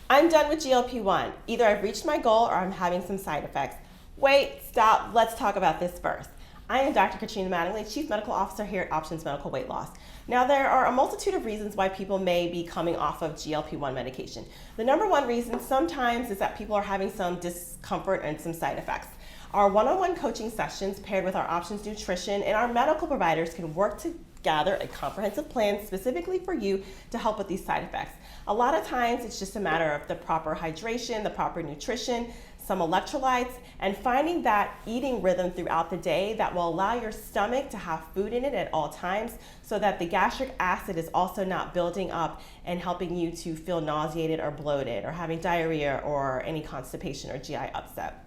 I'm done with GLP-1. Either I've reached my goal or I'm having some side effects. Wait, stop, let's talk about this first. I am Dr. Katrina Mattingly, Chief Medical Officer here at Options Medical Weight Loss. Now, there are a multitude of reasons why people may be coming off of GLP-1 medication. The number one reason sometimes is that people are having some discomfort and some side effects. Our one-on-one coaching sessions paired with our Options Nutrition and our medical providers can work to gather a comprehensive plan specifically for you to help with these side effects. A lot of times it's just a matter of the proper hydration, the proper nutrition, some electrolytes, and finding that eating rhythm throughout the day that will allow your stomach to have food in it at all times so that the gastric acid is also not building up and helping you to feel nauseated or bloated or having diarrhea or any constipation or GI upset.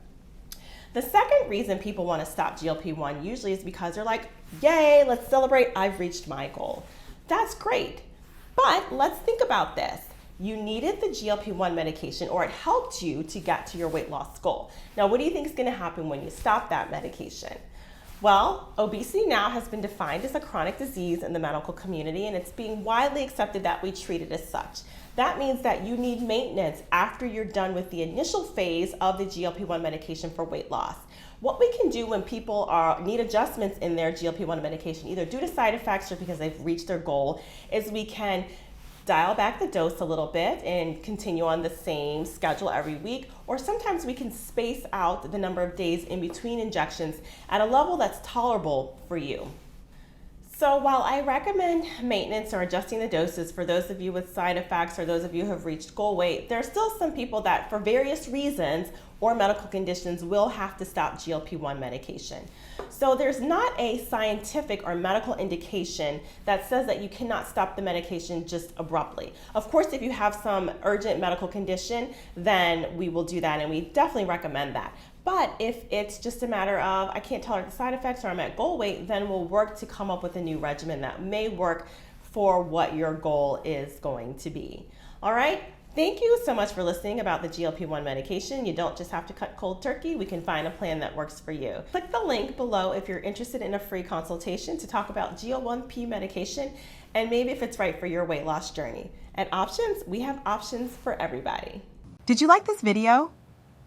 The second reason people want to stop GLP-1 usually is because they're like, yay, let's celebrate, I've reached my goal. That's great, but let's think about this. You needed the GLP-1 medication or it helped you to get to your weight loss goal. Now, what do you think is going to happen when you stop that medication? Well, obesity now has been defined as a chronic disease in the medical community, and it's being widely accepted that we treat it as such. That means that you need maintenance after you're done with the initial phase of the GLP-1 medication for weight loss. What we can do when people need adjustments in their GLP-1 medication, either due to side effects or because they've reached their goal, is we can dial back the dose a little bit and continue on the same schedule every week, or sometimes we can space out the number of days in between injections at a level that's tolerable for you. So while I recommend maintenance or adjusting the doses for those of you with side effects or those of you who have reached goal weight, there are still some people that for various reasons or medical conditions will have to stop GLP-1 medication. So there's not a scientific or medical indication that says that you cannot stop the medication just abruptly. Of course, if you have some urgent medical condition, then we will do that, and we definitely recommend that. But if it's just a matter of I can't tolerate the side effects or I'm at goal weight, then we'll work to come up with a new regimen that may work for what your goal is going to be. All right? Thank you so much for listening about the GLP-1 medication. You don't just have to cut cold turkey. We can find a plan that works for you. Click the link below if you're interested in a free consultation to talk about GLP-1 medication and maybe if it's right for your weight loss journey. At Options, we have options for everybody. Did you like this video?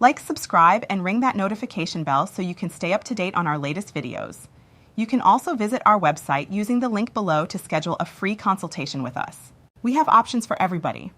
Like, subscribe, and ring that notification bell so you can stay up to date on our latest videos. You can also visit our website using the link below to schedule a free consultation with us. We have options for everybody.